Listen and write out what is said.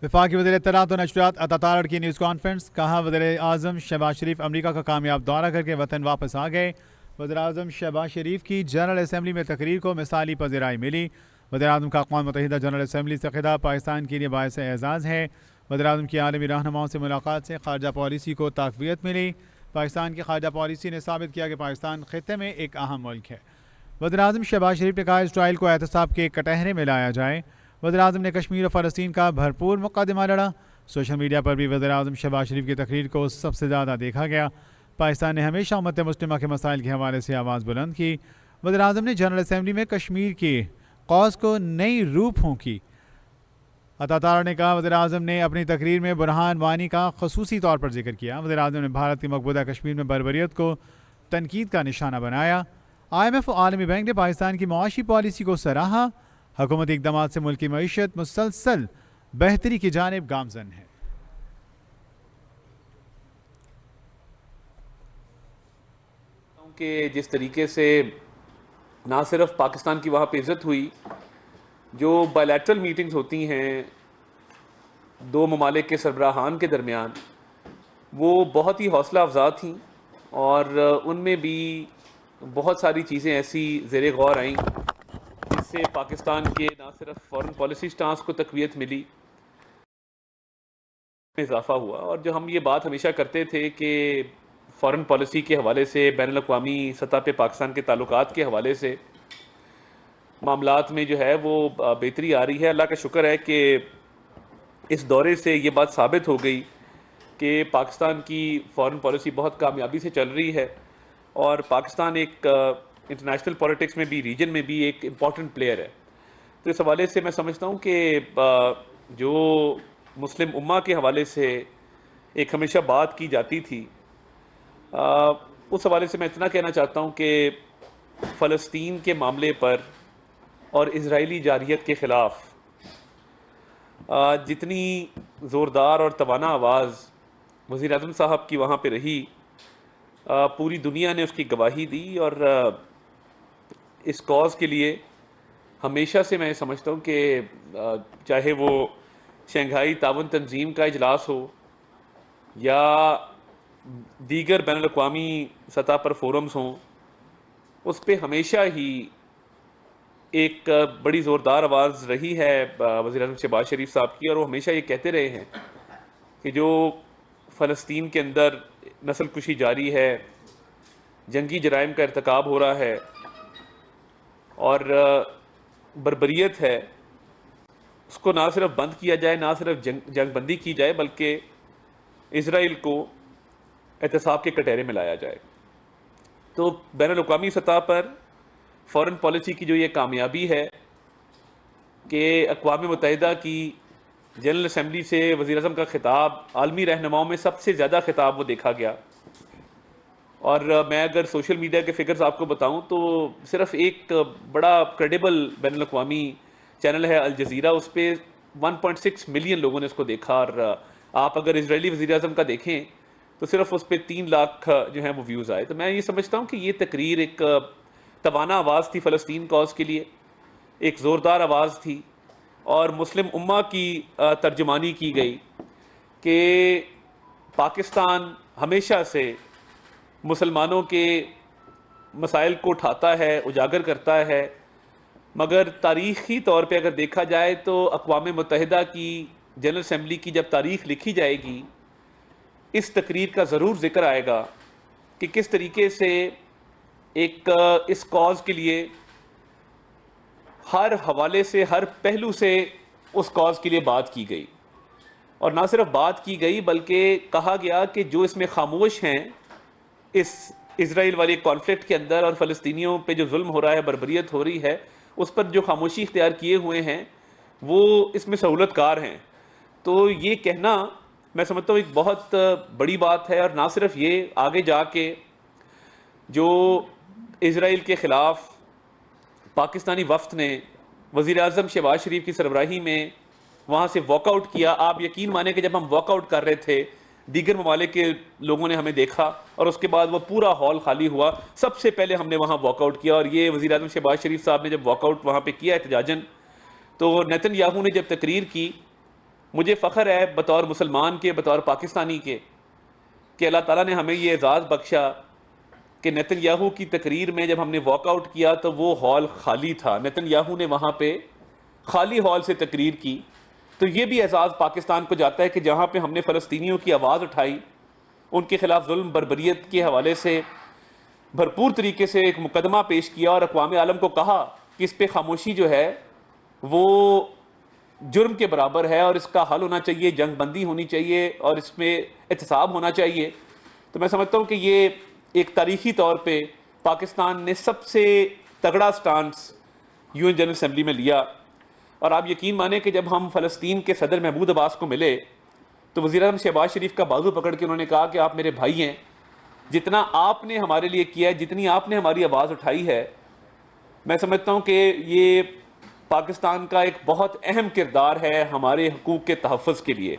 वफाकी वज़ीर इत्तलाआत व नशरियात अता तारड़ की न्यूज़ कॉन्फ्रेंस। कहा वज़ीर आज़म शहबाज शरीफ अमरीका का कामयाब दौरा करके वतन वापस आ गए। वज़ीर आज़म शहबाज शरीफ की जनरल असम्बली में तकरीर को मिसाली पज़ीराई मिली। वज़ीर आज़म का अक़वाम मुत्तहिदा जनरल असम्बली से खिताब पाकिस्तान के लिए बाइस एज़ाज़ है। वज़ीर आज़म की आलमी रहनुमाओं से मुलाकात से ख़ारजा पॉलिसी को तक़वियत मिली। पाकिस्तान की ख़ारजा पॉलिसी ने साबित किया कि पाकिस्तान ख़ित्ते में एक अहम मुल्क है। वज़ीर आज़म शहबाज शरीफ ने कहा इसराइल को एहतसाब के कटहरे में लाया जाए। वज़ीर आज़म ने कश्मीर और फ़लस्तीन का भरपूर मुक़दमा लड़ा। सोशल मीडिया पर भी वज़ीर आज़म शहबाज शरीफ की तकरीर को सबसे ज़्यादा देखा गया। पाकिस्तान ने हमेशा उम्मत मुस्लिमा के मसाइल के हवाले से आवाज़ बुलंद की। वज़ीर आज़म ने जनरल असम्बली में कश्मीर की कौज़ को नई रूह फूंकी। अता तारड़ ने कहा वज़ीर आज़म ने अपनी तकरीर में बुरहान वानी का ख़ुसूसी तौर पर जिक्र किया। वज़ीर आज़म ने भारत की मकबूजा कश्मीर में बर्बरियत को तनकीद का निशाना बनाया। IMF और आलमी बैंक ने पाकिस्तान की मुआशी पॉलिसी को सराहा। हुकूमती इक़दामात से मुल्क की मईशत मुसलसल बेहतरी की जानिब गामज़न है। कि जिस तरीके से ना सिर्फ पाकिस्तान की वहाँ पे इज़्ज़त हुई, जो बायलैटरल मीटिंग्स होती हैं दो ममालिक के सरबराहान के दरमियान, वो बहुत ही हौसला अफजा थी और उनमें भी बहुत सारी चीज़ें ऐसी ज़ेरे गौर आईं जिससे पाकिस्तान के ना सिर्फ फॉरेन पॉलिसी स्टांस को तक़वियत मिली, इजाफा हुआ। और जो हम ये बात हमेशा करते थे कि फ़ॉरेन पॉलिसी के हवाले से, बैनुल अक़वामी सतह पे पाकिस्तान के ताल्लुकात के हवाले से मामलात में जो है वो बेहतरी आ रही है। अल्लाह का शुक्र है कि इस दौरे से ये बात साबित हो गई कि पाकिस्तान की फ़ॉरेन पॉलिसी बहुत कामयाबी से चल रही है और पाकिस्तान एक इंटरनेशनल पॉलिटिक्स में भी, रीजन में भी एक इम्पॉर्टेंट प्लेयर है। तो इस हवाले से मैं समझता हूँ कि जो मुस्लिम उम्मा के हवाले से एक हमेशा बात की जाती थी, उस हवाले से मैं इतना कहना चाहता हूँ कि फ़लस्तीन के मामले पर और इजरायली जारियत के ख़िलाफ़ जितनी ज़ोरदार और तवाना आवाज़ वज़ीर आज़म साहब की वहाँ पे रही, पूरी दुनिया ने उसकी गवाही दी। और इस कॉज़ के लिए हमेशा से मैं समझता हूँ कि चाहे वो शंघाई ताउन तंजीम का इजलास हो या दीगर बैनुल अक़वामी सतह पर फोरम्स हों, उस पर हमेशा ही एक बड़ी ज़ोरदार आवाज़ रही है वज़ीर आज़म शहबाज शरीफ साहब की। और वो हमेशा ये कहते रहे हैं कि जो फ़लस्तीन के अंदर नस्ल कुशी जारी है, जंगी जराइम का इर्तिकाब हो रहा है और बर्बरियत है, उसको ना सिर्फ बंद किया जाए, ना सिर्फ जंग बंदी की जाए, बल्कि इसराइल को एहतसाब के कटहरे में लाया जाए। तो बैनुल अक़वामी सतह पर फ़ॉरेन पॉलिसी की जो ये कामयाबी है कि अक़वाम मुत्तहिदा की जनरल असम्बली से वज़ीर आज़म का ख़िताब आलमी रहनुमाओं में सबसे ज़्यादा ख़िताब वो देखा गया। और मैं अगर सोशल मीडिया के फ़िगर्स आपको बताऊं तो सिर्फ एक बड़ा क्रेडिबल बैनुल अक़वामी चैनल है अल जज़ीरा, उस पर 1.6 मिलियन लोगों ने इसको देखा। और आप अगर इजरायली वज़ीर आज़म का देखें तो सिर्फ उस पर 3 लाख जो है वो व्यूज़ आए। तो मैं ये समझता हूँ कि ये तकरीर एक तवाना आवाज़ थी फ़लस्तीन कॉज़ के लिए, एक ज़ोरदार आवाज़ थी और मुस्लिम उम्मा की तर्जुमानी की गई कि पाकिस्तान हमेशा से मुसलमानों के मसाइल को उठाता है, उजागर करता है, मगर तारीख़ी तौर पे अगर देखा जाए तो अक़वाम मुत्तहिदा की जनरल असम्बली की जब तारीख़ लिखी जाएगी, इस तकरीर का ज़रूर ज़िक्र आएगा कि किस तरीके से एक इस कॉज़ के लिए हर हवाले से, हर पहलू से उस कॉज़ के लिए बात की गई। और ना सिर्फ बात की गई बल्कि कहा गया कि जो इसमें खामोश हैं इस इसराइल वाली कॉन्फ्लिक्ट के अंदर और फ़लस्तीनियों पे जो जुल्म हो रहा है, बर्बरियत हो रही है, उस पर जो खामोशी इख्तियार किए हुए हैं वो इसमें सहूलतकार हैं। तो ये कहना मैं समझता हूँ एक बहुत बड़ी बात है। और ना सिर्फ ये, आगे जाके जो इसराइल के ख़िलाफ़ पाकिस्तानी वफ़द ने वज़ीर आज़म शहबाज शरीफ की सरबराही में वहाँ से वॉकआउट किया, आप यकीन माने कि जब हम वॉकआउट कर रहे थे दीगर ममालिक के लोगों ने हमें देखा और उसके बाद वो पूरा हॉल खाली हुआ, सबसे पहले हमने वहाँ वॉकआउट किया। और ये वज़ीर आज़म शहबाज शरीफ साहब ने जब वॉकआउट वहाँ पे किया एहतजाजन, तो नेतन्याहू ने जब तकरीर की مجھے فخر ہے بطور مسلمان کے، بطور پاکستانی کے، کہ اللہ تعالیٰ نے ہمیں یہ اعزاز بخشا کہ نیتن یاہو کی تقریر میں جب ہم نے واک آؤٹ کیا تو وہ ہال خالی تھا. نیتن یاہو نے وہاں پہ خالی ہال سے تقریر کی. تو یہ بھی اعزاز پاکستان کو جاتا ہے کہ جہاں پہ ہم نے فلسطینیوں کی آواز اٹھائی، ان کے خلاف ظلم بربریت کے حوالے سے بھرپور طریقے سے ایک مقدمہ پیش کیا اور اقوام عالم کو کہا کہ اس پہ خاموشی جو ہے وہ جرم کے برابر ہے اور اس کا حل ہونا چاہیے، جنگ بندی ہونی چاہیے اور اس میں احتساب ہونا چاہیے. تو میں سمجھتا ہوں کہ یہ ایک تاریخی طور پہ پاکستان نے سب سے تگڑا سٹانس UN جنرل اسمبلی میں لیا. اور آپ یقین مانیں کہ جب ہم فلسطین کے صدر محمود عباس کو ملے تو وزیر اعظم شہباز شریف کا بازو پکڑ کے انہوں نے کہا کہ آپ میرے بھائی ہیں، جتنا آپ نے ہمارے لیے کیا ہے، جتنی آپ نے ہماری آواز اٹھائی ہے، میں سمجھتا ہوں کہ یہ پاکستان کا ایک بہت اہم کردار ہے ہمارے حقوق کے تحفظ کے لیے.